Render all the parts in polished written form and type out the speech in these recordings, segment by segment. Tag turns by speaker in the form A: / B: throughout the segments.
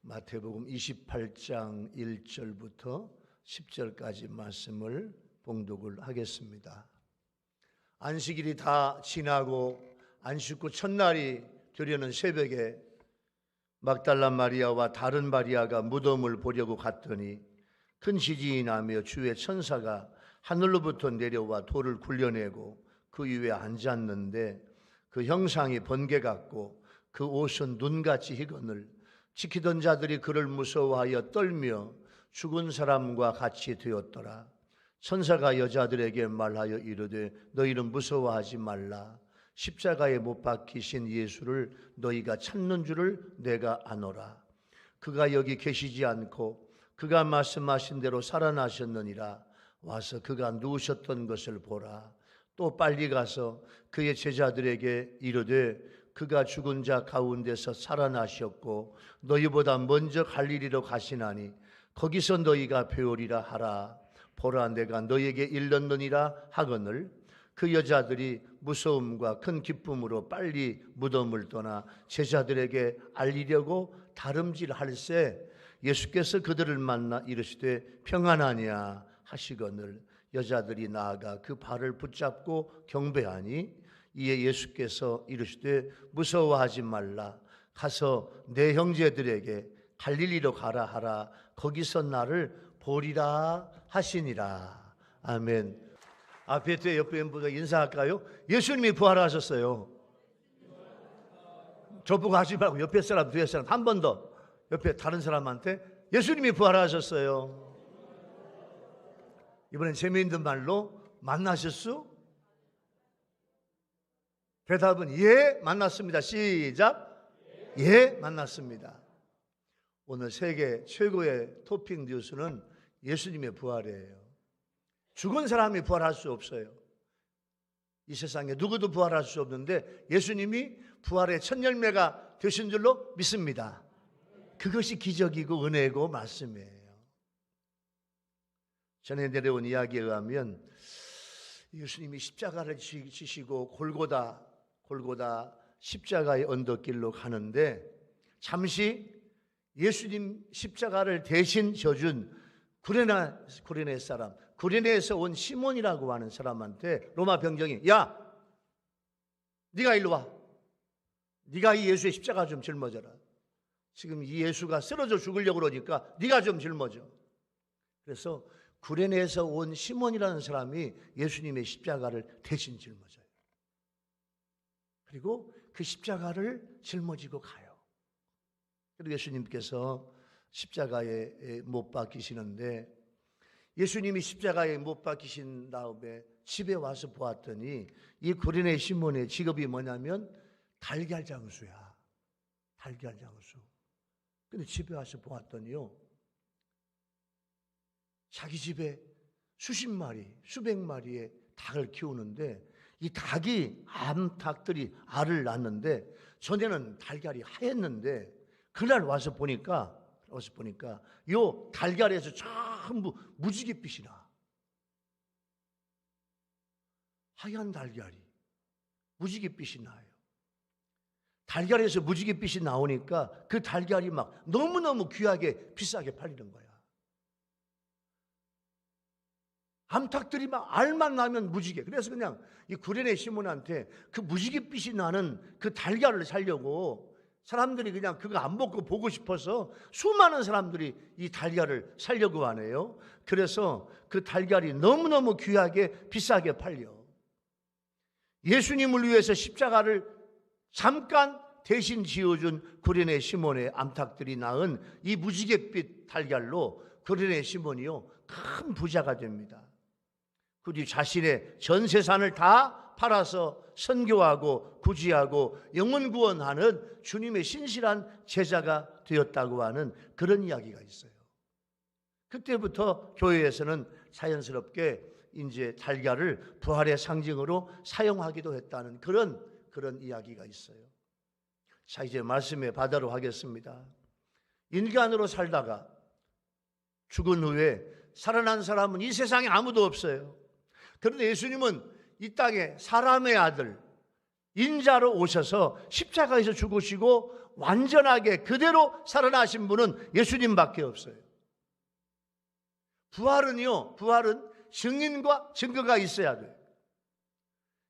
A: 마태복음 28장 1절부터 10절까지 말씀을 봉독을 하겠습니다. 안식일이 다 지나고 안식구 첫날이 되려는 새벽에 막달라 마리아와 다른 마리아가 무덤을 보려고 갔더니 큰 지진이 나며 주의 천사가 하늘로부터 내려와 돌을 굴려내고 그 위에 앉았는데 그 형상이 번개 같고 그 옷은 눈같이 희건을 지키던 자들이 그를 무서워하여 떨며 죽은 사람과 같이 되었더라. 천사가 여자들에게 말하여 이르되 너희는 무서워하지 말라. 십자가에 못 박히신 예수를 너희가 찾는 줄을 내가 아노라. 그가 여기 계시지 않고 그가 말씀하신 대로 살아나셨느니라. 와서 그가 누우셨던 것을 보라. 또 빨리 가서 그의 제자들에게 이르되 그가 죽은 자 가운데서 살아나셨고 너희보다 먼저 갈릴리로 가시나니 거기서 너희가 배우리라 하라. 보라, 내가 너희에게 일렀느니라 하거늘 그 여자들이 무서움과 큰 기쁨으로 빨리 무덤을 떠나 제자들에게 알리려고 다름질할새 예수께서 그들을 만나 이르시되 평안하냐 하시거늘 여자들이 나아가 그 발을 붙잡고 경배하니 이에 예수께서 이르시되 무서워하지 말라. 가서 내 형제들에게 갈릴리로 가라 하라. 거기서 나를 보리라 하시니라. 아멘. 앞에 뒤에 옆에 있는 분과 인사할까요? 예수님이 부활하셨어요. 저보고 하지 말고 옆에 사람 뒤에 사람 한 번 더 옆에 다른 사람한테 예수님이 부활하셨어요. 이번엔 재미있는 말로 만나셨수? 대답은 예, 만났습니다. 시작. 예, 만났습니다. 오늘 세계 최고의 토픽 뉴스는 예수님의 부활이에요. 죽은 사람이 부활할 수 없어요. 이 세상에 누구도 부활할 수 없는데 예수님이 부활의 첫 열매가 되신 줄로 믿습니다. 그것이 기적이고 은혜고 말씀이에요. 전에 내려온 이야기에 의하면 예수님이 십자가를 지시고 골고다 십자가의 언덕길로 가는데 잠시 예수님 십자가를 대신 져준 구레네 사람, 구레네에서 온 시몬이라고 하는 사람한테 로마 병정이 야, 네가 일로 와. 네가 이 예수의 십자가 좀 짊어져라. 지금 이 예수가 쓰러져 죽으려고 그러니까 네가 좀 짊어져. 그래서 구레네에서 온 시몬이라는 사람이 예수님의 십자가를 대신 짊어져요. 그리고 그 십자가를 짊어지고 가요. 그리고 예수님께서 십자가에 못 박히시는데 예수님이 십자가에 못 박히신 다음에 집에 와서 보았더니 이 구레네 시몬의 직업이 뭐냐면 달걀 장수야. 달걀 장수. 근데 집에 와서 보았더니요, 자기 집에 수십 마리, 수백 마리의 닭을 키우는데 이 닭이 암닭들이 알을 낳는데 전에는 달걀이 하였는데 그날 와서 보니까 요 달걀에서 전부 무지갯빛이 나. 하얀 달걀이 무지갯빛이 나요. 달걀에서 무지갯빛이 나오니까 그 달걀이 막 너무너무 귀하게 비싸게 팔리는 거야. 암탉들이 막 알만 나면 무지개. 그래서 그냥 이 구레네 시몬한테 그 무지갯빛이 나는 그 달걀을 사려고 사람들이 그냥 그거 안 먹고 보고 싶어서 수많은 사람들이 이 달걀을 사려고 하네요. 그래서 그 달걀이 너무너무 귀하게 비싸게 팔려. 예수님을 위해서 십자가를 잠깐 대신 지어준 구레네 시몬의 암탉들이 낳은 이 무지갯빛 달걀로 구레네 시몬이요 큰 부자가 됩니다. 그 뒤 자신의 전 재산을 다 팔아서 선교하고 구지하고 영혼 구원하는 주님의 신실한 제자가 되었다고 하는 그런 이야기가 있어요. 그때부터 교회에서는 자연스럽게 이제 달걀을 부활의 상징으로 사용하기도 했다는 그런 이야기가 있어요. 자, 이제 말씀의 바다로 하겠습니다. 인간으로 살다가 죽은 후에 살아난 사람은 이 세상에 아무도 없어요. 그런데 예수님은 이 땅에 사람의 아들 인자로 오셔서 십자가에서 죽으시고 완전하게 그대로 살아나신 분은 예수님밖에 없어요. 부활은 증인과 증거가 있어야 돼요.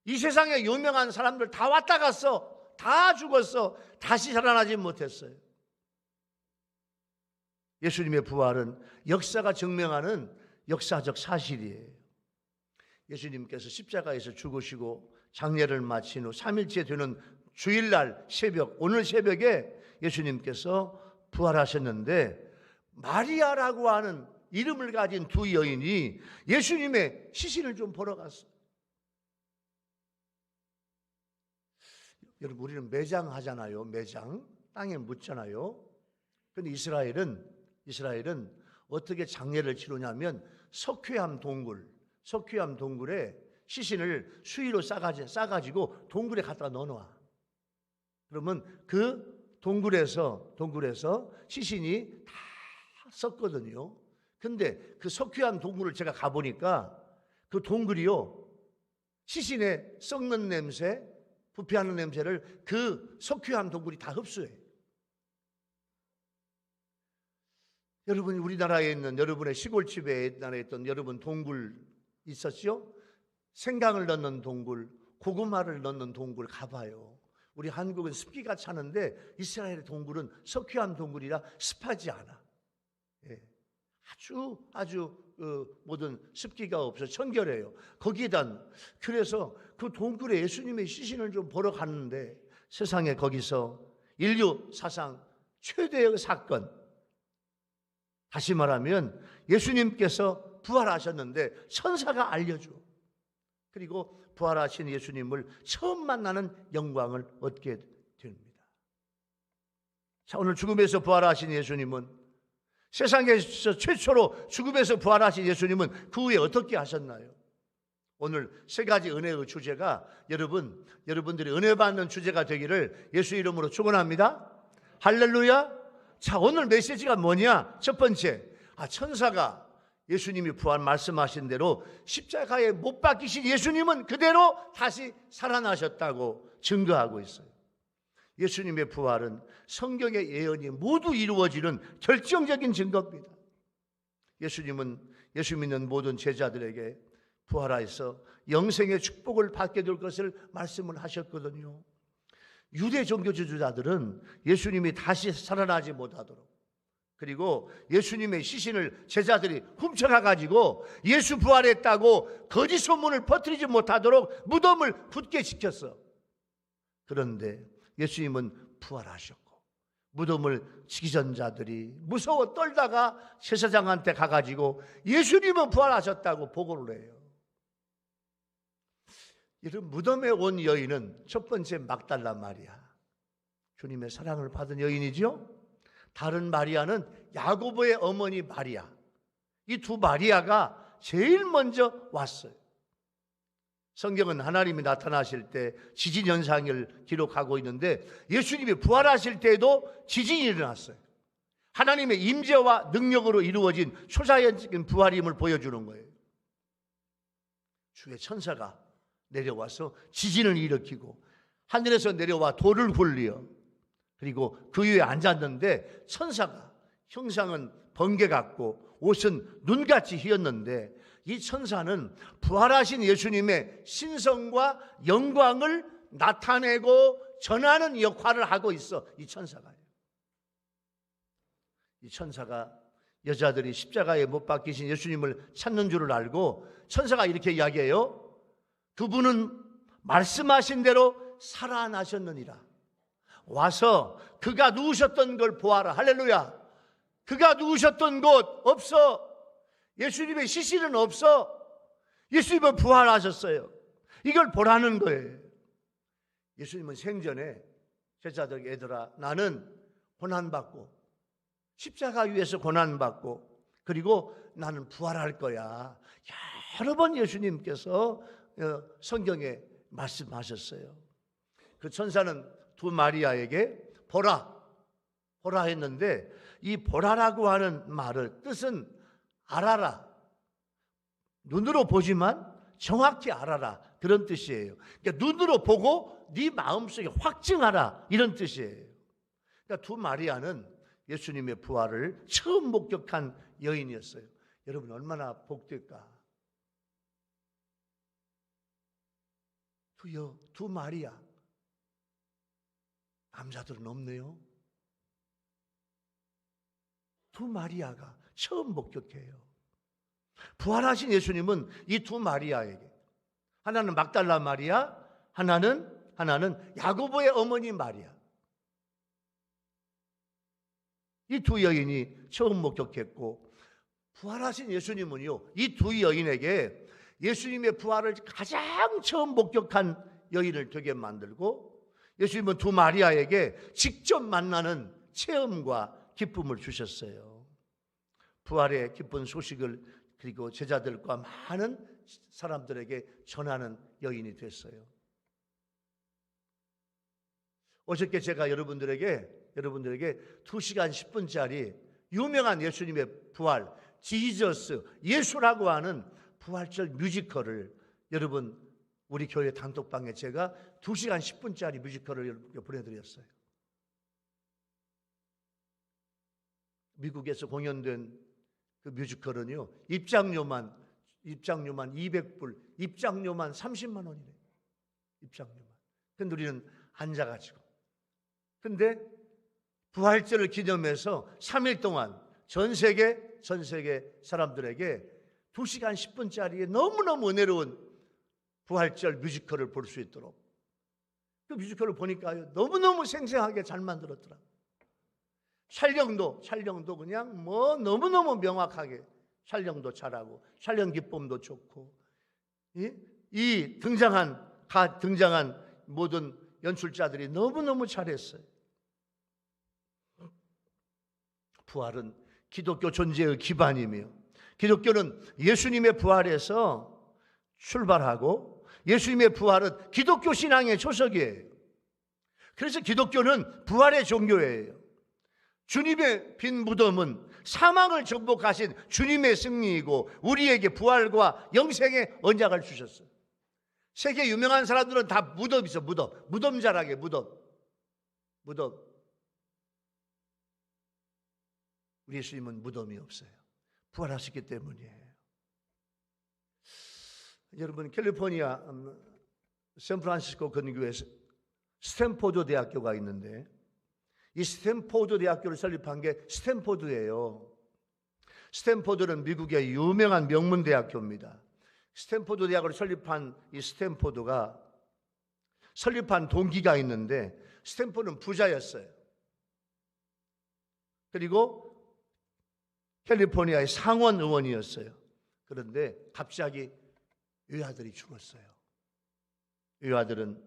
A: 이 세상에 유명한 사람들 다 왔다 갔어. 다 죽었어. 다시 살아나지 못했어요. 예수님의 부활은 역사가 증명하는 역사적 사실이에요. 예수님께서 십자가에서 죽으시고 장례를 마친 후 3일째 되는 주일날 새벽, 오늘 새벽에 예수님께서 부활하셨는데 마리아라고 하는 이름을 가진 두 여인이 예수님의 시신을 좀 보러 갔어요. 여러분, 우리는 매장 하잖아요. 매장. 땅에 묻잖아요. 그런데 이스라엘은 어떻게 장례를 치르냐면 석회암 동굴에 시신을 수의로 싸가지고 동굴에 갖다 넣어놔. 그러면 그 동굴에서 시신이 다 썩거든요. 근데 그 석회암 동굴을 제가 가보니까 그 동굴이요, 시신의 썩는 냄새, 부패하는 냄새를 그 석회암 동굴이 다 흡수해요. 여러분이 우리나라에 있는 여러분의 시골집에 옛날에 있던 여러분 동굴 있었죠? 생강을 넣는 동굴, 고구마를 넣는 동굴 가봐요. 우리 한국은 습기가 차는데 이스라엘의 동굴은 석회암 동굴이라 습하지 않아. 예. 아주 모든 습기가 없어 청결해요. 거기에다 그래서 그 동굴에 예수님의 시신을 좀 보러 갔는데 세상에 거기서 인류 사상 최대의 사건, 다시 말하면 예수님께서 부활하셨는데 천사가 알려줘. 그리고 부활하신 예수님을 처음 만나는 영광을 얻게 됩니다. 자, 오늘 죽음에서 부활하신 예수님은, 세상에서 최초로 죽음에서 부활하신 예수님은 그 후에 어떻게 하셨나요? 오늘 세 가지 은혜의 주제가 여러분들이 은혜 받는 주제가 되기를 예수 이름으로 축원합니다. 할렐루야. 자, 오늘 메시지가 뭐냐? 첫 번째, 천사가 예수님이 부활 말씀하신 대로 십자가에 못 박히신 예수님은 그대로 다시 살아나셨다고 증거하고 있어요. 예수님의 부활은 성경의 예언이 모두 이루어지는 결정적인 증거입니다. 예수님은 예수 믿는 모든 제자들에게 부활하여서 영생의 축복을 받게 될 것을 말씀을 하셨거든요. 유대 종교 지도자들은 예수님이 다시 살아나지 못하도록, 그리고 예수님의 시신을 제자들이 훔쳐가가지고 예수 부활했다고 거짓 소문을 퍼뜨리지 못하도록 무덤을 굳게 지켰어. 그런데 예수님은 부활하셨고 무덤을 지키 전 자들이 무서워 떨다가 제사장한테 가가지고 예수님은 부활하셨다고 보고를 해요. 이런 무덤에 온 여인은 첫 번째 막달라 마리아, 주님의 사랑을 받은 여인이죠. 다른 마리아는 야고보의 어머니 마리아. 이 두 마리아가 제일 먼저 왔어요. 성경은 하나님이 나타나실 때 지진 현상을 기록하고 있는데 예수님이 부활하실 때에도 지진이 일어났어요. 하나님의 임재와 능력으로 이루어진 초자연적인 부활임을 보여주는 거예요. 주의 천사가 내려와서 지진을 일으키고 하늘에서 내려와 돌을 굴려, 그리고 그 위에 앉았는데 천사가, 형상은 번개 같고 옷은 눈같이 희었는데 이 천사는 부활하신 예수님의 신성과 영광을 나타내고 전하는 역할을 하고 있어. 이 천사가 여자들이 십자가에 못 박히신 예수님을 찾는 줄을 알고 천사가 이렇게 이야기해요. 그분은 말씀하신 대로 살아나셨느니라. 와서 그가 누우셨던 걸 보아라. 할렐루야. 그가 누우셨던 곳 없어. 예수님의 시신은 없어. 예수님은 부활하셨어요. 이걸 보라는 거예요. 예수님은 생전에 제자들에게, 얘들아, 나는 고난받고 십자가 위에서 고난받고 그리고 나는 부활할 거야. 여러 번 예수님께서 성경에 말씀하셨어요. 그 천사는 두 마리아에게 보라 했는데 이 보라라고 하는 말을 뜻은 알아라, 눈으로 보지만 정확히 알아라, 그런 뜻이에요. 그러니까 눈으로 보고 네 마음속에 확증하라, 이런 뜻이에요. 그러니까 두 마리아는 예수님의 부활을 처음 목격한 여인이었어요. 여러분 얼마나 복될까? 두 마리아. 남자들은 없네요. 두 마리아가 처음 목격해요. 부활하신 예수님은 이 두 마리아에게, 하나는 막달라 마리아, 하나는 야고보의 어머니 마리아, 이 두 여인이 처음 목격했고, 부활하신 예수님은요, 이 두 여인에게 예수님의 부활을 가장 처음 목격한 여인을 되게 만들고, 예수님은 두 마리아에게 직접 만나는 체험과 기쁨을 주셨어요. 부활의 기쁜 소식을 그리고 제자들과 많은 사람들에게 전하는 여인이 됐어요. 어저께 제가 여러분들에게 2시간 10분짜리 유명한 예수님의 부활, 지저스, 예수라고 하는 부활절 뮤지컬을 여러분 우리 교회 단톡방에 제가 2시간 10분짜리 뮤지컬을 여러분께 보내드렸어요. 미국에서 공연된 그 뮤지컬은요, 입장료만 200불, 입장료만 30만 원이래요. 입장료만. 근데 우리는 앉아가지고. 근데 부활절을 기념해서 3일 동안 전 세계 사람들에게 2시간 10분짜리의 너무너무 은혜로운 부활절 뮤지컬을 볼 수 있도록, 그 뮤지컬을 보니까 너무너무 생생하게 잘 만들었더라. 촬영도 그냥 너무너무 명확하게 촬영도 잘하고 촬영 기법도 좋고, 이 등장한 모든 연출자들이 너무너무 잘했어요. 부활은 기독교 존재의 기반이며, 기독교는 예수님의 부활에서 출발하고 예수님의 부활은 기독교 신앙의 초석이에요. 그래서 기독교는 부활의 종교예요. 주님의 빈 무덤은 사망을 정복하신 주님의 승리이고 우리에게 부활과 영생의 언약을 주셨어요. 세계 유명한 사람들은 다 무덤 있어. 무덤 자락에 무덤. 우리 예수님은 무덤이 없어요. 부활하셨기 때문이에요. 여러분, 캘리포니아 샌프란시스코 근교에 스탠포드 대학교가 있는데, 이 스탠포드 대학교를 설립한 게 스탠포드예요. 스탠포드는 미국의 유명한 명문 대학교입니다. 스탠포드 대학을 설립한 이 스탠포드가 설립한 동기가 있는데, 스탠포드는 부자였어요. 그리고 캘리포니아의 상원 의원이었어요. 그런데 갑자기 외아들이 죽었어요. 외아들은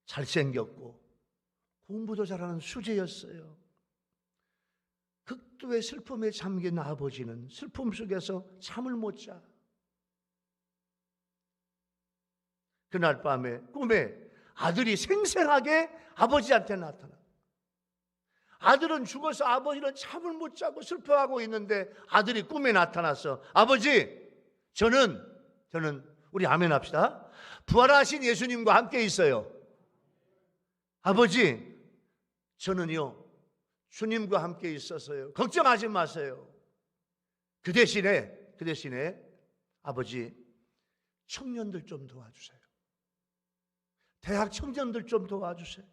A: 잘생겼고 공부도 잘하는 수재였어요. 극도의 슬픔에 잠긴 아버지는 슬픔 속에서 잠을 못 자. 그날 밤에 꿈에 아들이 생생하게 아버지한테 나타나. 아들은 죽어서 아버지는 잠을 못 자고 슬퍼하고 있는데 아들이 꿈에 나타나서, 아버지, 저는 우리 아멘 합시다. 부활하신 예수님과 함께 있어요. 아버지, 저는요 주님과 함께 있어서요 걱정하지 마세요. 그 대신에 아버지, 청년들 좀 도와주세요. 대학 청년들 좀 도와주세요.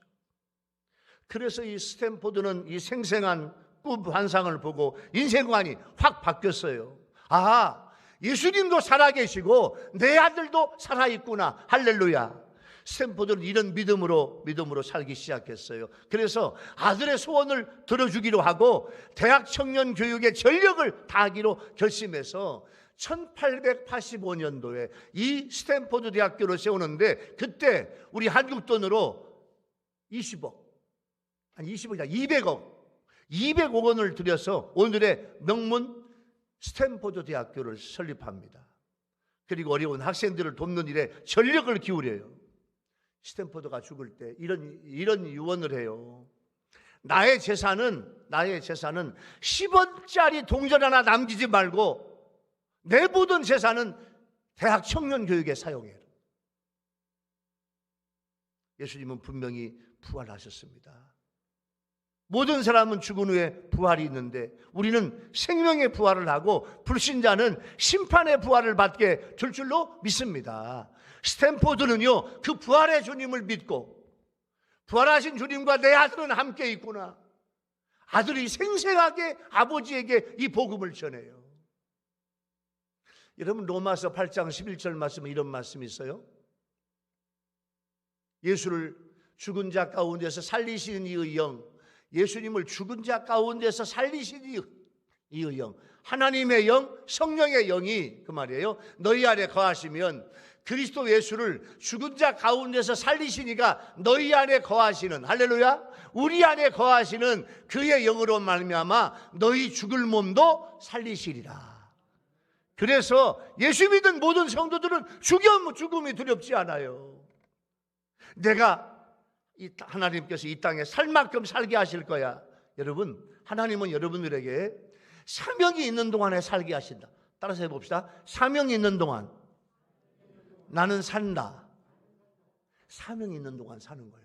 A: 그래서 이 스탠포드는 이 생생한 꿈 환상을 보고 인생관이 확 바뀌었어요. 아, 예수님도 살아계시고 내 아들도 살아있구나. 할렐루야. 스탠포드는 이런 믿음으로 살기 시작했어요. 그래서 아들의 소원을 들어주기로 하고 대학 청년 교육에 전력을 다하기로 결심해서 1885년도에 이 스탠포드 대학교를 세우는데, 그때 우리 한국 돈으로 200억 원을 들여서 오늘의 명문 스탠포드 대학교를 설립합니다. 그리고 어려운 학생들을 돕는 일에 전력을 기울여요. 스탠포드가 죽을 때 이런 유언을 해요. 나의 재산은 10원짜리 동전 하나 남기지 말고 내 모든 재산은 대학 청년 교육에 사용해라. 예수님은 분명히 부활하셨습니다. 모든 사람은 죽은 후에 부활이 있는데 우리는 생명의 부활을 하고 불신자는 심판의 부활을 받게 될 줄로 믿습니다. 스탠포드는요, 그 부활의 주님을 믿고 부활하신 주님과 내 아들은 함께 있구나. 아들이 생생하게 아버지에게 이 복음을 전해요. 여러분, 로마서 8장 11절 말씀에 이런 말씀이 있어요. 예수를 죽은 자 가운데서 살리시는 이의 영, 예수님을 죽은 자 가운데서 살리시는 이의 영, 하나님의 영, 성령의 영이 그 말이에요. 너희 안에 거하시면 그리스도 예수를 죽은 자 가운데서 살리시니까 너희 안에 거하시는, 할렐루야, 우리 안에 거하시는 그의 영으로 말미암아 너희 죽을 몸도 살리시리라. 그래서 예수 믿은 모든 성도들은 죽음이 두렵지 않아요. 내가 하나님께서 이 땅에 살 만큼 살게 하실 거야. 여러분, 하나님은 여러분들에게 사명이 있는 동안에 살게 하신다. 따라서 해봅시다. 사명이 있는 동안 나는 산다. 사명이 있는 동안 사는 거야.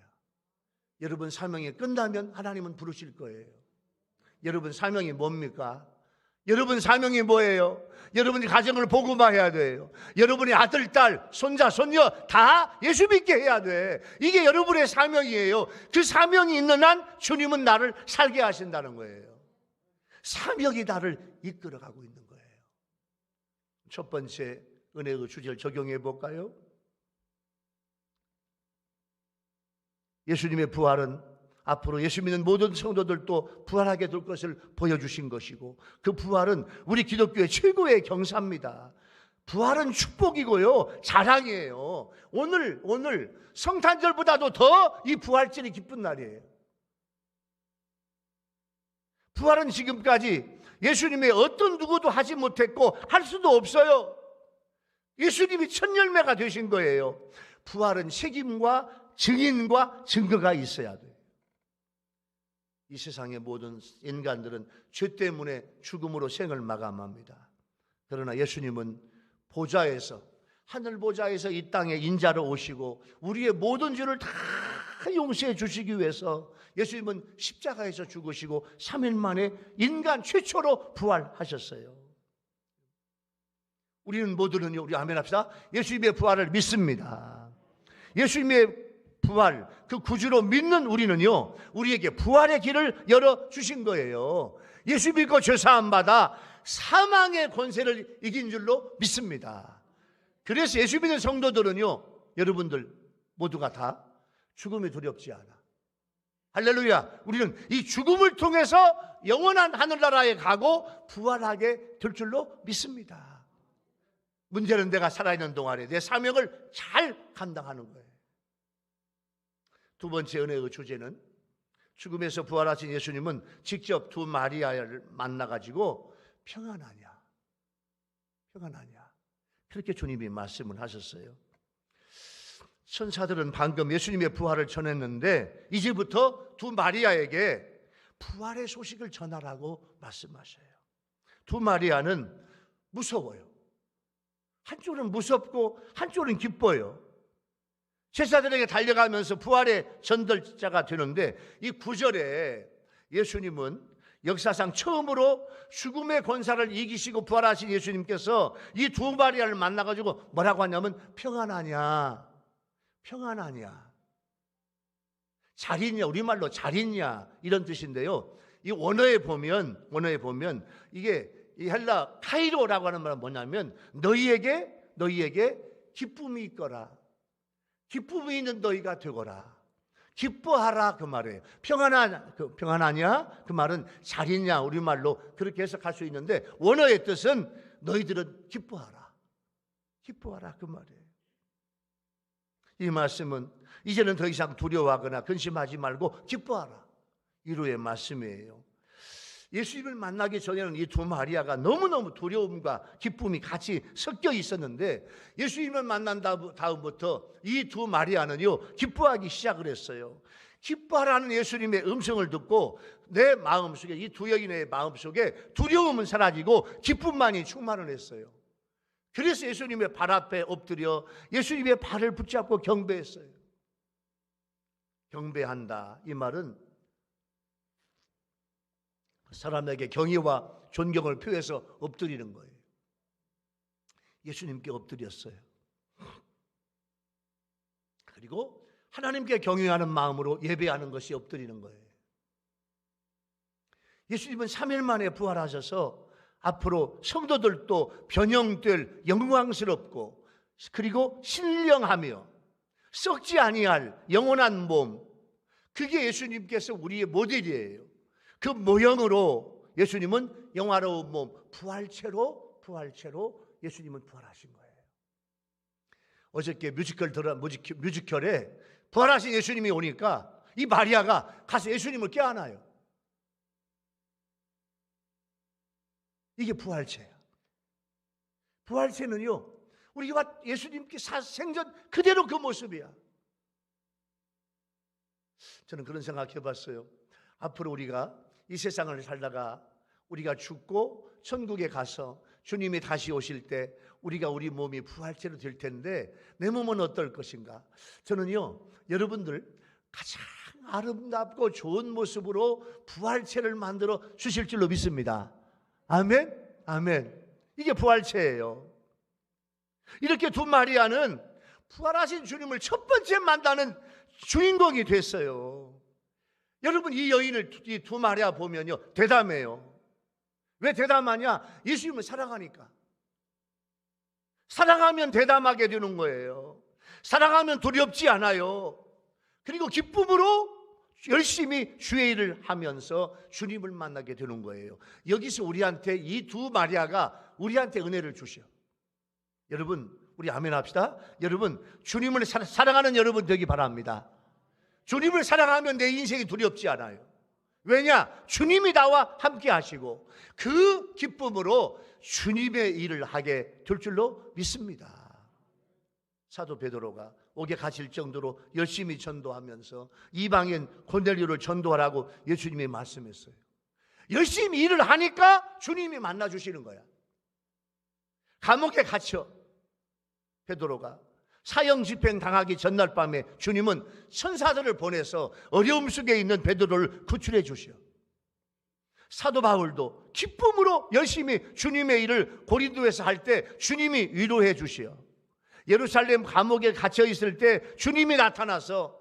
A: 여러분 사명이 끝나면 하나님은 부르실 거예요. 여러분 사명이 뭡니까? 여러분 사명이 뭐예요? 여러분이 가정을 복음화해야 돼요. 여러분의 아들, 딸, 손자, 손녀 다 예수 믿게 해야 돼. 이게 여러분의 사명이에요. 그 사명이 있는 한 주님은 나를 살게 하신다는 거예요. 사명이 나를 이끌어가고 있는 거예요. 첫 번째 은혜의 주제를 적용해 볼까요? 예수님의 부활은 앞으로 예수 믿는 모든 성도들도 부활하게 될 것을 보여주신 것이고, 그 부활은 우리 기독교의 최고의 경사입니다. 부활은 축복이고요, 자랑이에요. 오늘 성탄절보다도 더 이 부활절이 기쁜 날이에요. 부활은 지금까지 예수님의 어떤 누구도 하지 못했고 할 수도 없어요. 예수님이 첫 열매가 되신 거예요. 부활은 책임과 증인과 증거가 있어야 돼요. 이 세상의 모든 인간들은 죄 때문에 죽음으로 생을 마감합니다. 그러나 예수님은 보좌에서, 하늘 보좌에서 이 땅에 인자로 오시고 우리의 모든 죄를 다 용서해 주시기 위해서 예수님은 십자가에서 죽으시고 3일 만에 인간 최초로 부활하셨어요. 우리는 모두는요, 우리 아멘 합시다. 예수님의 부활을 믿습니다. 예수님의 부활, 그 구주로 믿는 우리는요, 우리에게 부활의 길을 열어주신 거예요. 예수 믿고 죄사함 받아 사망의 권세를 이긴 줄로 믿습니다. 그래서 예수 믿는 성도들은요, 여러분들 모두가 다 죽음이 두렵지 않아. 할렐루야. 우리는 이 죽음을 통해서 영원한 하늘나라에 가고 부활하게 될 줄로 믿습니다. 문제는 내가 살아있는 동안에 내 사명을 잘 감당하는 거예요. 두 번째 은혜의 주제는, 죽음에서 부활하신 예수님은 직접 두 마리아를 만나가지고 평안하냐, 평안하냐, 그렇게 주님이 말씀을 하셨어요. 천사들은 방금 예수님의 부활을 전했는데 이제부터 두 마리아에게 부활의 소식을 전하라고 말씀하셔요. 두 마리아는 무서워요. 한쪽은 무섭고 한쪽은 기뻐요. 제자들에게 달려가면서 부활의 전달자가 되는데, 이 9절에 예수님은 역사상 처음으로 죽음의 권사를 이기시고 부활하신 예수님께서 이 두 마리아를 만나가지고 뭐라고 하냐면 평안하냐, 평안하냐, 잘 있냐, 우리말로 잘 있냐 이런 뜻인데요. 이 원어에 보면 이게 이 헬라 카이로라고 하는 말은 뭐냐면 너희에게 기쁨이 있거라, 기쁨이 있는 너희가 되거라, 기뻐하라 그 말이에요. 평안하냐 그 말은 잘 있냐 우리말로 그렇게 해석할 수 있는데, 원어의 뜻은 너희들은 기뻐하라, 기뻐하라 그 말이에요. 이 말씀은 이제는 더 이상 두려워하거나 근심하지 말고 기뻐하라, 위로의 말씀이에요. 예수님을 만나기 전에는 이 두 마리아가 너무너무 두려움과 기쁨이 같이 섞여 있었는데, 예수님을 만난 다음부터 이 두 마리아는요 기뻐하기 시작을 했어요. 기뻐하라는 예수님의 음성을 듣고 내 마음속에, 이 두 여인의 마음속에 두려움은 사라지고 기쁨만이 충만을 했어요. 그래서 예수님의 발 앞에 엎드려 예수님의 발을 붙잡고 경배했어요. 경배한다, 이 말은 사람에게 경의와 존경을 표해서 엎드리는 거예요. 예수님께 엎드렸어요. 그리고 하나님께 경외하는 마음으로 예배하는 것이 엎드리는 거예요. 예수님은 3일 만에 부활하셔서 앞으로 성도들도 변형될 영광스럽고 그리고 신령하며 썩지 아니할 영원한 몸, 그게 예수님께서 우리의 모델이에요. 그 모형으로 예수님은 영화로운 몸, 부활체로 예수님은 부활하신 거예요. 어저께 뮤지컬에 부활하신 예수님이 오니까 이 마리아가 가서 예수님을 껴안아요. 이게 부활체야. 부활체는요, 우리가 예수님께 생전 그대로 그 모습이야. 저는 그런 생각 해봤어요. 앞으로 우리가 이 세상을 살다가 우리가 죽고 천국에 가서 주님이 다시 오실 때 우리가 우리 몸이 부활체로 될 텐데 내 몸은 어떨 것인가? 저는요, 여러분들 가장 아름답고 좋은 모습으로 부활체를 만들어 주실 줄로 믿습니다. 아멘? 아멘. 이게 부활체예요. 이렇게 두 마리아는 부활하신 주님을 첫 번째 만나는 주인공이 됐어요. 여러분, 이 여인을, 이 두 마리아 보면요, 대담해요. 왜 대담하냐? 예수님을 사랑하니까. 사랑하면 대담하게 되는 거예요. 사랑하면 두렵지 않아요. 그리고 기쁨으로 열심히 주의 일을 하면서 주님을 만나게 되는 거예요. 여기서 우리한테 이 두 마리아가 우리한테 은혜를 주셔. 여러분, 우리 아멘 합시다. 여러분, 주님을 사랑하는 여러분 되기 바랍니다. 주님을 사랑하면 내 인생이 두렵지 않아요. 왜냐? 주님이 나와 함께 하시고 그 기쁨으로 주님의 일을 하게 될 줄로 믿습니다. 사도 베드로가 옥에 갇힐 정도로 열심히 전도하면서 이방인 고넬료를 전도하라고 예수님이 말씀했어요. 열심히 일을 하니까 주님이 만나주시는 거야. 감옥에 갇혀 베드로가 사형 집행 당하기 전날 밤에 주님은 천사들을 보내서 어려움 속에 있는 베드로를 구출해 주시오. 사도 바울도 기쁨으로 열심히 주님의 일을 고린도에서 할 때 주님이 위로해 주시오. 예루살렘 감옥에 갇혀 있을 때 주님이 나타나서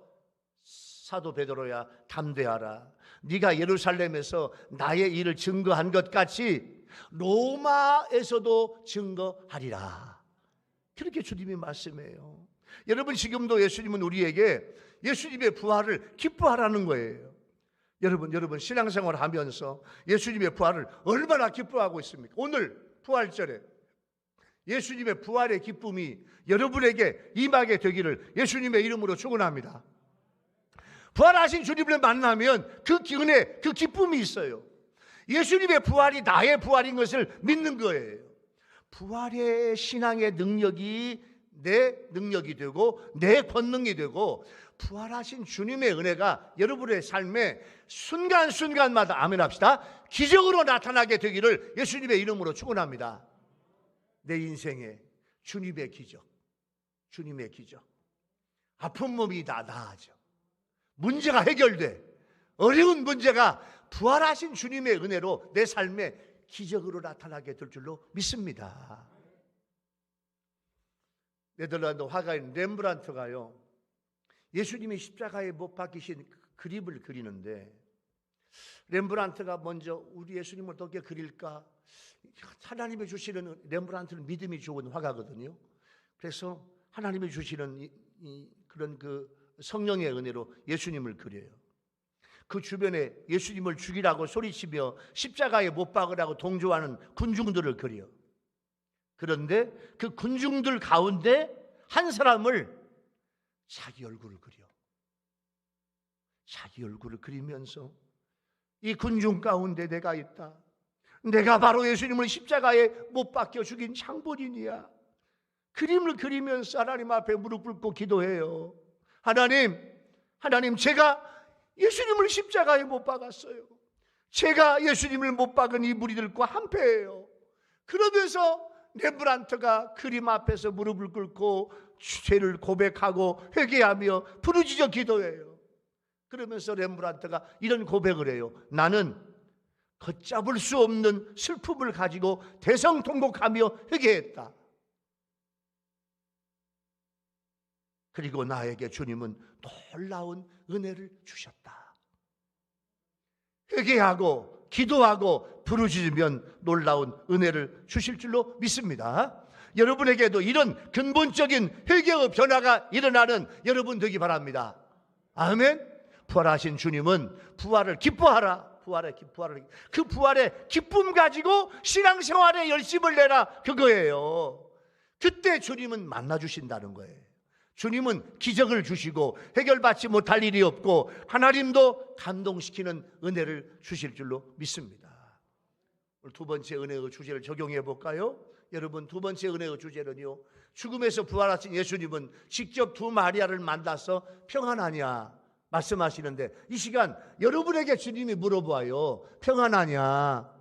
A: 사도 베드로야, 담대하라. 네가 예루살렘에서 나의 일을 증거한 것 같이 로마에서도 증거하리라. 그렇게 주님이 말씀해요. 여러분, 지금도 예수님은 우리에게 예수님의 부활을 기뻐하라는 거예요. 여러분 신앙생활 하면서 예수님의 부활을 얼마나 기뻐하고 있습니까? 오늘 부활절에 예수님의 부활의 기쁨이 여러분에게 임하게 되기를 예수님의 이름으로 축원합니다. 부활하신 주님을 만나면 그 은혜, 그 기쁨이 있어요. 예수님의 부활이 나의 부활인 것을 믿는 거예요. 부활의 신앙의 능력이 내 능력이 되고 내 권능이 되고 부활하신 주님의 은혜가 여러분의 삶에 순간순간마다 아멘 합시다. 기적으로 나타나게 되기를 예수님의 이름으로 축원합니다. 내 인생에 주님의 기적, 주님의 기적. 아픈 몸이 다 나아져. 문제가 해결돼. 어려운 문제가 부활하신 주님의 은혜로 내 삶에 기적으로 나타나게 될 줄로 믿습니다. 네덜란드 화가인 렘브란트가요, 예수님이 십자가에 못 박히신 그림을 그리는데, 렘브란트가 먼저 우리 예수님을 어떻게 그릴까? 하나님이 주시는, 렘브란트는 믿음이 좋은 화가거든요. 그래서 하나님이 주시는 그런 그 성령의 은혜로 예수님을 그려요. 그 주변에 예수님을 죽이라고 소리치며 십자가에 못 박으라고 동조하는 군중들을 그려. 그런데 그 군중들 가운데 한 사람을 자기 얼굴을 그려. 자기 얼굴을 그리면서 이 군중 가운데 내가 있다. 내가 바로 예수님을 십자가에 못 박혀 죽인 장본인이야. 그림을 그리면서 하나님 앞에 무릎 꿇고 기도해요. 하나님, 제가 예수님을 십자가에 못 박았어요. 제가 예수님을 못 박은 이 무리들과 한패예요. 그러면서 렘브란트가 그림 앞에서 무릎을 꿇고 죄를 고백하고 회개하며 부르짖어 기도해요. 그러면서 렘브란트가 이런 고백을 해요. 나는 걷잡을 수 없는 슬픔을 가지고 대성통곡하며 회개했다. 그리고 나에게 주님은 놀라운 은혜를 주셨다. 회개하고 기도하고 부르짖으면 놀라운 은혜를 주실 줄로 믿습니다. 여러분에게도 이런 근본적인 회개의 변화가 일어나는 여러분 되기 바랍니다. 아멘. 부활하신 주님은 부활을 기뻐하라. 그 부활의 기쁨 가지고 신앙생활에 열심을 내라, 그거예요. 그때 주님은 만나주신다는 거예요. 주님은 기적을 주시고 해결받지 못할 일이 없고 하나님도 감동시키는 은혜를 주실 줄로 믿습니다. 오늘 두 번째 은혜의 주제를 적용해 볼까요? 여러분, 두 번째 은혜의 주제는요, 죽음에서 부활하신 예수님은 직접 두 마리아를 만나서 평안하냐 말씀하시는데, 이 시간 여러분에게 주님이 물어봐요. 평안하냐?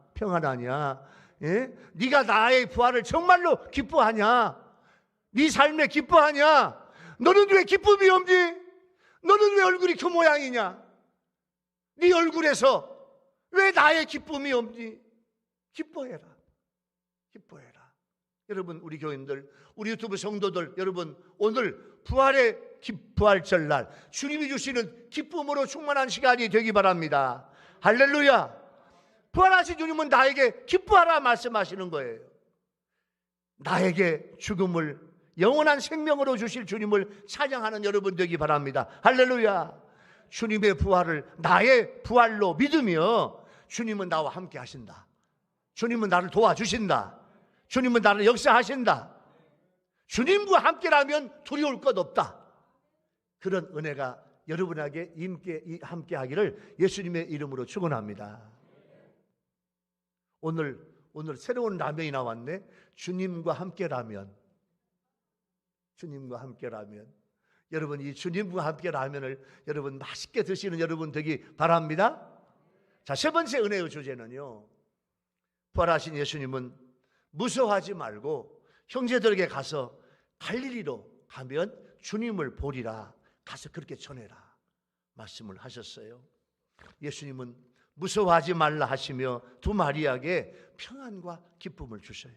A: 예? 네가 나의 부활을 정말로 기뻐하냐? 네 삶에 기뻐하냐? 너는 왜 기쁨이 없니? 너는 왜 얼굴이 그 모양이냐? 네 얼굴에서 왜 나의 기쁨이 없니? 기뻐해라. 여러분, 우리 교인들, 우리 유튜브 성도들, 여러분, 오늘 부활절 날 주님이 주시는 기쁨으로 충만한 시간이 되기 바랍니다. 할렐루야. 부활하신 주님은 나에게 기뻐하라 말씀하시는 거예요. 나에게 죽음을 영원한 생명으로 주실 주님을 찬양하는 여러분 되기 바랍니다. 할렐루야. 주님의 부활을 나의 부활로 믿으며 주님은 나와 함께 하신다. 주님은 나를 도와주신다. 주님은 나를 역사하신다. 주님과 함께라면 두려울 것 없다. 그런 은혜가 여러분에게 함께 하기를 예수님의 이름으로 축원합니다. 오늘 새로운 라면이 나왔네. 주님과 함께라면. 여러분, 이 주님과 함께 라면을 여러분 맛있게 드시는 여러분 되기 바랍니다. 자, 세 번째 은혜의 주제는요, 부활하신 예수님은 무서워하지 말고 형제들에게 가서 갈릴리로 가면 주님을 보리라. 가서 그렇게 전해라 말씀을 하셨어요. 예수님은 무서워하지 말라 하시며 두 마리아에게 평안과 기쁨을 주셔요.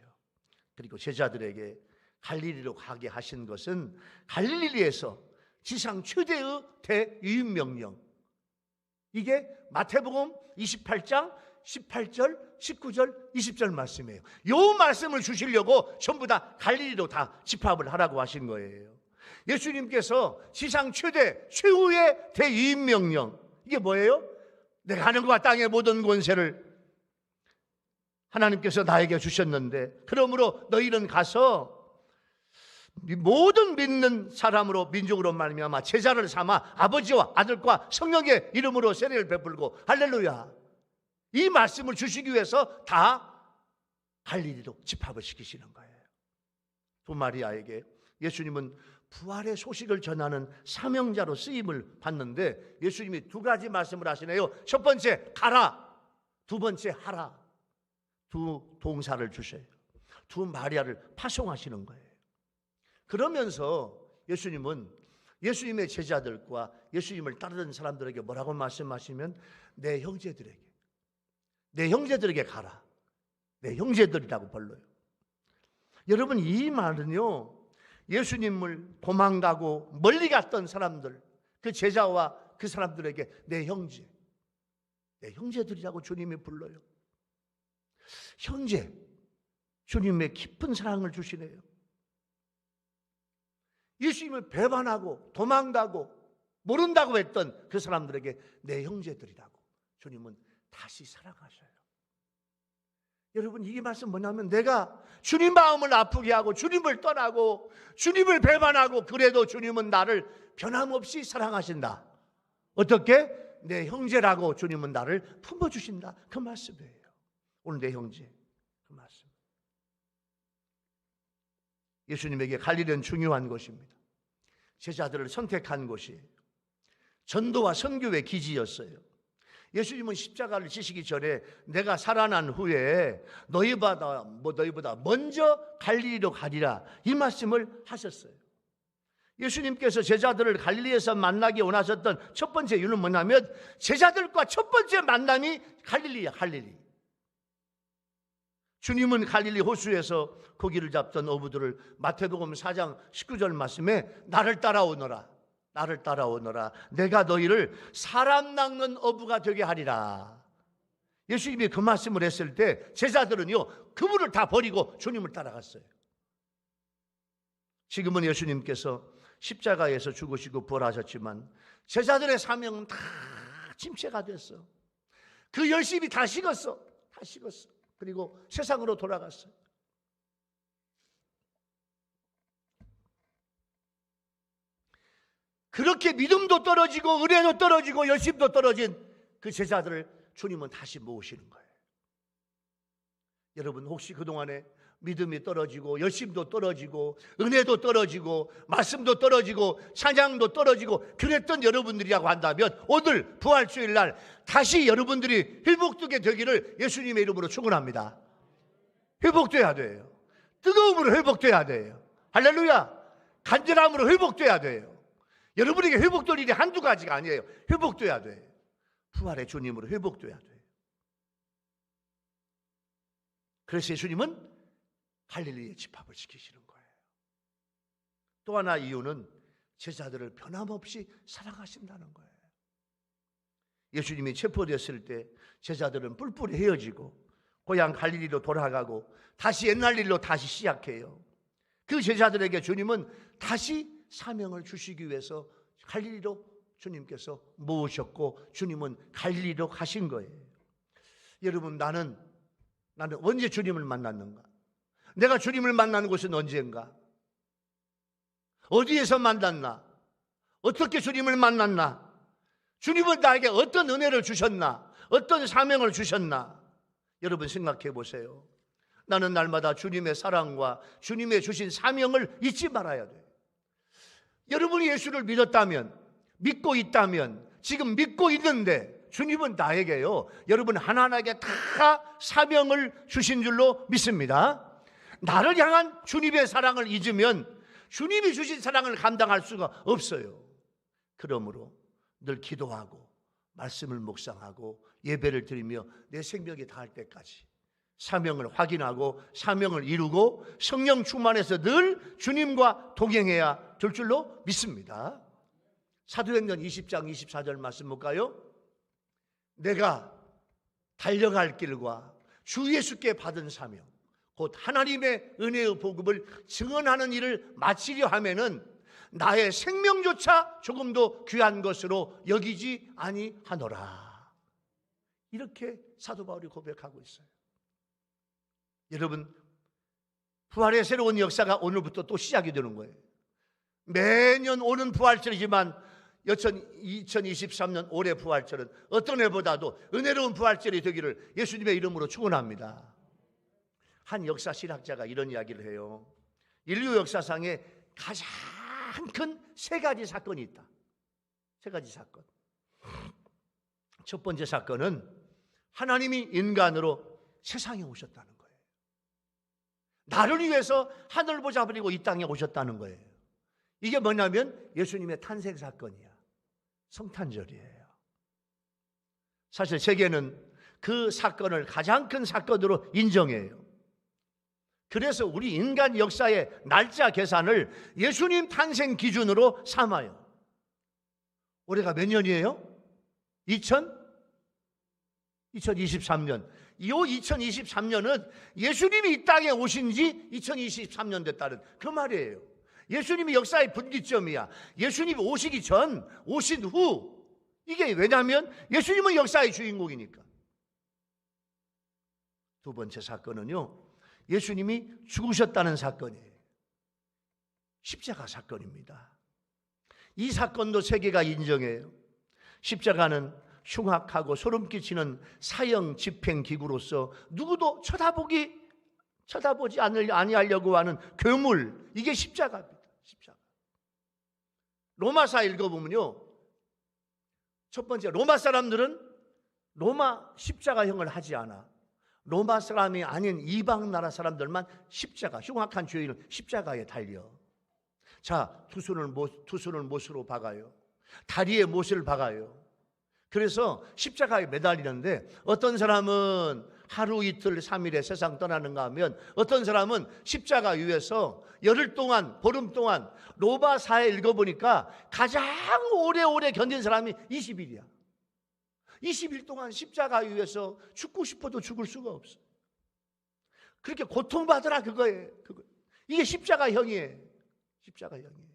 A: 그리고 제자들에게 갈릴리로 가게 하신 것은 갈릴리에서 지상 최대의 대유인 명령, 이게 마태복음 28장 18절, 19절, 20절 말씀이에요. 이 말씀을 주시려고 전부 다 갈릴리로 다 집합을 하라고 하신 거예요. 예수님께서 지상 최후의 대유인 명령, 이게 뭐예요? 내가 하늘과 땅의 모든 권세를 하나님께서 나에게 주셨는데, 그러므로 너희는 가서 모든 믿는 사람으로, 민족으로 말미암아 제자를 삼아 아버지와 아들과 성령의 이름으로 세례를 베풀고, 할렐루야. 이 말씀을 주시기 위해서 다 갈릴리로 집합을 시키시는 거예요. 두 마리아에게 예수님은 부활의 소식을 전하는 사명자로 쓰임을 받는데, 예수님이 두 가지 말씀을 하시네요. 첫 번째 가라, 두 번째 하라. 두 동사를 주셔요. 두 마리아를 파송하시는 거예요. 그러면서 예수님은 예수님의 제자들과 예수님을 따르는 사람들에게 뭐라고 말씀하시면, 내 형제들에게 가라. 내 형제들이라고 불러요. 여러분, 이 말은요, 예수님을 도망가고 멀리 갔던 사람들, 그 제자와 그 사람들에게 내 형제들이라고 주님이 불러요. 형제, 주님의 깊은 사랑을 주시네요. 예수님을 배반하고 도망가고 모른다고 했던 그 사람들에게 내 형제들이라고 주님은 다시 사랑하셔요. 여러분, 이 말씀 뭐냐면, 내가 주님 마음을 아프게 하고 주님을 떠나고 주님을 배반하고 그래도 주님은 나를 변함없이 사랑하신다. 어떻게? 내 형제라고 주님은 나를 품어주신다. 그 말씀이에요. 오늘 내 형제, 그 말씀. 예수님에게 갈릴리는 중요한 곳입니다. 제자들을 선택한 곳이에요. 전도와 선교의 기지였어요. 예수님은 십자가를 지시기 전에 내가 살아난 후에 너희보다 먼저 갈릴리로 가리라, 이 말씀을 하셨어요. 예수님께서 제자들을 갈릴리에서 만나기 원하셨던 첫 번째 이유는 뭐냐면, 제자들과 첫 번째 만남이 갈릴리야, 갈릴리. 주님은 갈릴리 호수에서 고기를 잡던 어부들을 마태복음 4장 19절 말씀에 나를 따라오너라, 나를 따라오너라, 내가 너희를 사람 낚는 어부가 되게 하리라. 예수님이 그 말씀을 했을 때 제자들은요, 그분을 다 버리고 주님을 따라갔어요. 지금은 예수님께서 십자가에서 죽으시고 부활하셨지만 제자들의 사명은 다 침체가 됐어. 그 열심히 다 식었어. 다 식었어. 그리고 세상으로 돌아갔어요. 그렇게 믿음도 떨어지고 은혜도 떨어지고 열심도 떨어진 그 제자들을 주님은 다시 모으시는 거예요. 여러분, 혹시 그동안에 믿음이 떨어지고 열심도 떨어지고 은혜도 떨어지고 말씀도 떨어지고 찬양도 떨어지고 그랬던 여러분들이라고 한다면 오늘 부활주일 날 다시 여러분들이 회복되게 되기를 예수님의 이름으로 축원합니다. 회복돼야 돼요. 뜨거움으로 회복돼야 돼요. 할렐루야. 간절함으로 회복돼야 돼요. 여러분에게 회복될 일이 한두 가지가 아니에요. 회복돼야 돼요. 부활의 주님으로 회복돼야 돼요. 그래서 예수님은 갈릴리에 집합을 시키시는 거예요. 또 하나 이유는 제자들을 변함없이 사랑하신다는 거예요. 예수님이 체포됐을 때 제자들은 뿔뿔이 헤어지고 고향 갈릴리로 돌아가고 다시 옛날 일로 다시 시작해요. 그 제자들에게 주님은 다시 사명을 주시기 위해서 갈릴리로 주님께서 모으셨고 주님은 갈릴리로 가신 거예요. 여러분, 나는 언제 주님을 만났는가? 내가 주님을 만나는 곳은 언제인가? 어디에서 만났나? 어떻게 주님을 만났나? 주님은 나에게 어떤 은혜를 주셨나? 어떤 사명을 주셨나? 여러분 생각해 보세요. 나는 날마다 주님의 사랑과 주님의 주신 사명을 잊지 말아야 돼요. 여러분이 예수를 믿었다면, 믿고 있다면, 지금 믿고 있는데 주님은 나에게요, 여러분 하나하나에게 다 사명을 주신 줄로 믿습니다. 나를 향한 주님의 사랑을 잊으면 주님이 주신 사랑을 감당할 수가 없어요. 그러므로 늘 기도하고 말씀을 묵상하고 예배를 드리며 내 생명이 다할 때까지 사명을 확인하고 사명을 이루고 성령 충만해서 늘 주님과 동행해야 될 줄로 믿습니다. 사도행전 20장 24절 말씀 볼까요? 내가 달려갈 길과 주 예수께 받은 사명 곧 하나님의 은혜의 복음을 증언하는 일을 마치려 하면은 나의 생명조차 조금도 귀한 것으로 여기지 아니하노라. 이렇게 사도 바울이 고백하고 있어요. 여러분, 부활의 새로운 역사가 오늘부터 또 시작이 되는 거예요. 매년 오는 부활절이지만 2023년 올해 부활절은 어떤 해보다도 은혜로운 부활절이 되기를 예수님의 이름으로 축원합니다. 한 역사 신학자가 이런 이야기를 해요. 인류 역사상에 가장 큰 세 가지 사건이 있다. 세 가지 사건. 첫 번째 사건은 하나님이 인간으로 세상에 오셨다는 거예요. 나를 위해서 하늘 보좌 버리고 이 땅에 오셨다는 거예요. 이게 뭐냐면 예수님의 탄생 사건이야. 성탄절이에요. 사실 세계는 그 사건을 가장 큰 사건으로 인정해요. 그래서 우리 인간 역사의 날짜 계산을 예수님 탄생 기준으로 삼아요. 올해가 몇 년이에요? 2023년. 이 2023년은 예수님이 이 땅에 오신 지 2023년 됐다는 그 말이에요. 예수님이 역사의 분기점이야. 예수님이 오시기 전, 오신 후. 이게 왜냐하면 예수님은 역사의 주인공이니까. 두 번째 사건은요, 예수님이 죽으셨다는 사건이에요. 십자가 사건입니다. 이 사건도 세계가 인정해요. 십자가는 흉악하고 소름 끼치는 사형 집행 기구로서 누구도 쳐다보지 아니하려고 하는 괴물, 이게 십자가입니다. 십자가. 로마서 읽어보면요, 첫 번째, 로마 사람들은 로마 십자가형을 하지 않아. 로마 사람이 아닌 이방 나라 사람들만 십자가, 흉악한 죄인을 십자가에 달려. 자, 두 손을 못으로 박아요. 다리에 못을 박아요. 그래서 십자가에 매달리는데 어떤 사람은 하루 이틀 3일에 세상 떠나는가 하면 어떤 사람은 십자가 위에서 열흘 동안 보름 동안 로마 사에 읽어보니까 가장 오래오래 견딘 사람이 20일이야. 20일 동안 십자가 위에서 죽고 싶어도 죽을 수가 없어. 그렇게 고통받으라 그거예요. 이게 십자가형이에요. 십자가형이에요.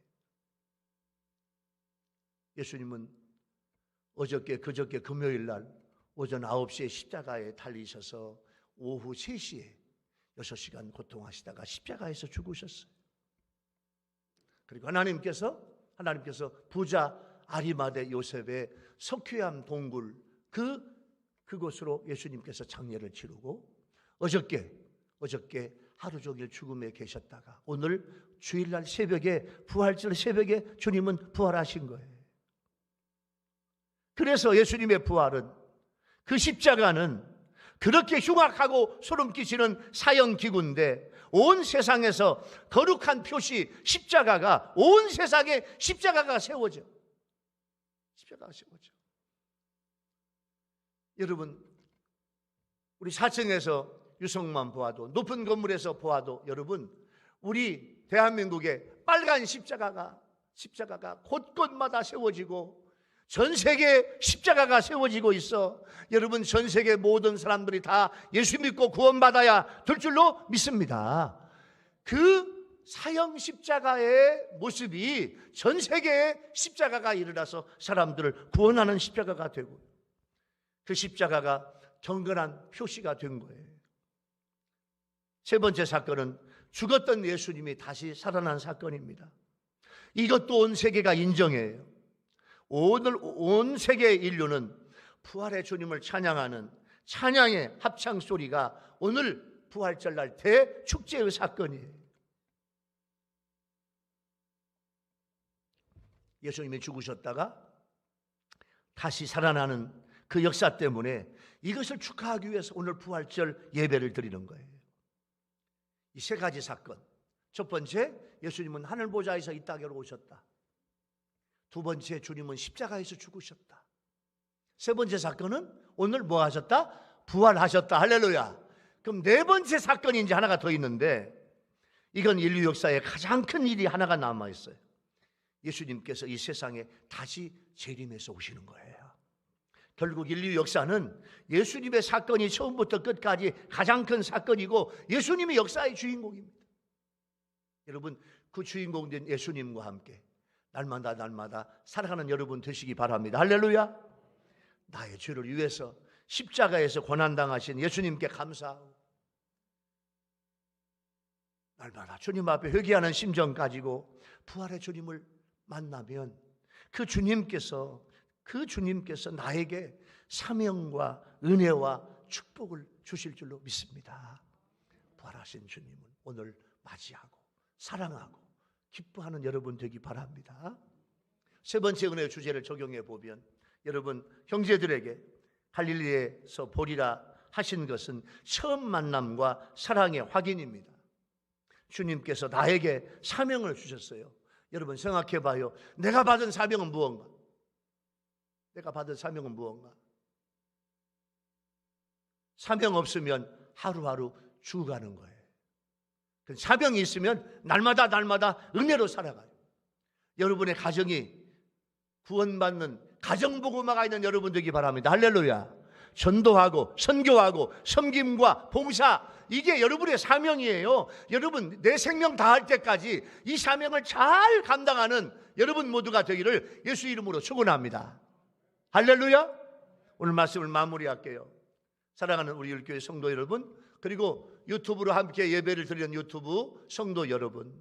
A: 예수님은 어저께 그저께 금요일 날 오전 9시에 십자가에 달리셔서 오후 3시에 6시간 고통하시다가 십자가에서 죽으셨어요. 그리고 하나님께서 부자 아리마대 요셉의 석회암 동굴 그곳으로 예수님께서 장례를 치르고 어저께 하루 종일 죽음에 계셨다가 오늘 주일날 새벽에 부활절 새벽에 주님은 부활하신 거예요. 그래서 예수님의 부활은 그 십자가는 그렇게 흉악하고 소름 끼치는 사형기구인데 온 세상에서 거룩한 표시 십자가가 온 세상에 십자가가 세워져. 십자가가 세워져. 여러분 우리 4층에서 유성만 보아도 높은 건물에서 보아도 여러분 우리 대한민국의 빨간 십자가가 곳곳마다 세워지고 전 세계에 십자가가 세워지고 있어. 여러분 전 세계 모든 사람들이 다 예수 믿고 구원받아야 될 줄로 믿습니다. 그 사형 십자가의 모습이 전 세계에 십자가가 일어나서 사람들을 구원하는 십자가가 되고 그 십자가가 경건한 표시가 된 거예요. 세 번째 사건은 죽었던 예수님이 다시 살아난 사건입니다. 이것도 온 세계가 인정해요. 오늘 온 세계 인류는 부활의 주님을 찬양하는 찬양의 합창 소리가 오늘 부활절날 대축제의 사건이에요. 예수님이 죽으셨다가 다시 살아나는 그 역사 때문에 이것을 축하하기 위해서 오늘 부활절 예배를 드리는 거예요. 이 세 가지 사건. 첫 번째, 예수님은 하늘 보좌에서 이 땅으로 오셨다. 두 번째, 주님은 십자가에서 죽으셨다. 세 번째 사건은 오늘 뭐 하셨다? 부활하셨다. 할렐루야. 그럼 네 번째 사건이 이제 하나가 더 있는데 이건 인류 역사에 가장 큰 일이 하나가 남아있어요. 예수님께서 이 세상에 다시 재림해서 오시는 거예요. 결국 인류 역사는 예수님의 사건이 처음부터 끝까지 가장 큰 사건이고 예수님이 역사의 주인공입니다. 여러분 그 주인공 된 예수님과 함께 날마다 살아가는 여러분 되시기 바랍니다. 할렐루야. 나의 죄를 위해서 십자가에서 고난당하신 예수님께 감사하고 날마다 주님 앞에 회개하는 심정 가지고 부활의 주님을 만나면 그 주님께서 나에게 사명과 은혜와 축복을 주실 줄로 믿습니다. 부활하신 주님은 오늘 맞이하고 사랑하고 기뻐하는 여러분 되기 바랍니다. 세 번째 은혜의 주제를 적용해 보면 여러분 형제들에게 갈릴리에서 보리라 하신 것은 처음 만남과 사랑의 확인입니다. 주님께서 나에게 사명을 주셨어요. 여러분 생각해 봐요. 내가 받은 사명은 무언가? 사명 없으면 하루하루 죽어가는 거예요. 사명이 있으면 날마다 은혜로 살아가요. 여러분의 가정이 구원받는 가정복음화가 있는 여러분 되기 바랍니다. 할렐루야. 전도하고 선교하고 섬김과 봉사, 이게 여러분의 사명이에요. 여러분 내 생명 다할 때까지 이 사명을 잘 감당하는 여러분 모두가 되기를 예수 이름으로 축원합니다. 할렐루야. 오늘 말씀을 마무리할게요. 사랑하는 우리 율교회 성도 여러분, 그리고 유튜브로 함께 예배를 드리는 유튜브 성도 여러분,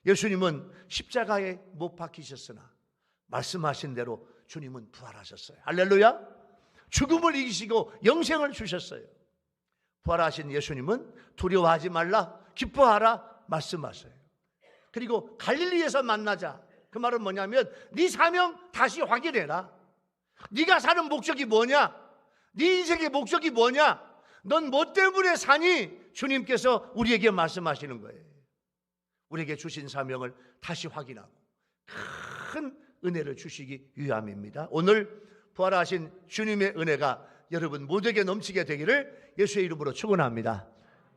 A: 예수님은 십자가에 못 박히셨으나 말씀하신 대로 주님은 부활하셨어요. 할렐루야. 죽음을 이기시고 영생을 주셨어요. 부활하신 예수님은 두려워하지 말라, 기뻐하라 말씀하세요. 그리고 갈릴리에서 만나자. 그 말은 뭐냐면 네 사명 다시 확인해라. 네가 사는 목적이 뭐냐? 네 인생의 목적이 뭐냐? 넌 뭐 때문에 사니? 주님께서 우리에게 말씀하시는 거예요. 우리에게 주신 사명을 다시 확인하고 큰 은혜를 주시기 위함입니다. 오늘 부활하신 주님의 은혜가 여러분 모두에게 넘치게 되기를 예수의 이름으로 축원합니다.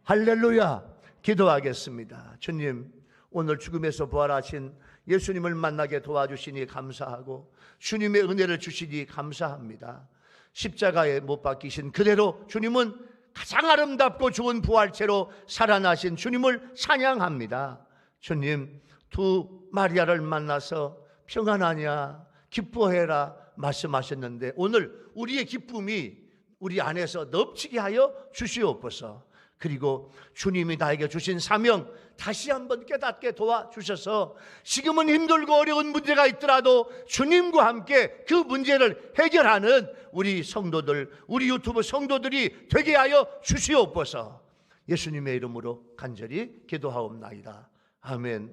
A: 할렐루야. 기도하겠습니다. 주님, 오늘 죽음에서 부활하신 예수님을 만나게 도와주시니 감사하고 주님의 은혜를 주시니 감사합니다. 십자가에 못 박히신 그대로 주님은 가장 아름답고 좋은 부활체로 살아나신 주님을 찬양합니다. 주님, 두 마리아를 만나서 평안하냐 기뻐해라 말씀하셨는데 오늘 우리의 기쁨이 우리 안에서 넘치게 하여 주시옵소서. 그리고 주님이 나에게 주신 사명 다시 한번 깨닫게 도와주셔서 지금은 힘들고 어려운 문제가 있더라도 주님과 함께 그 문제를 해결하는 우리 성도들, 우리 유튜브 성도들이 되게 하여 주시옵소서. 예수님의 이름으로 간절히 기도하옵나이다. 아멘.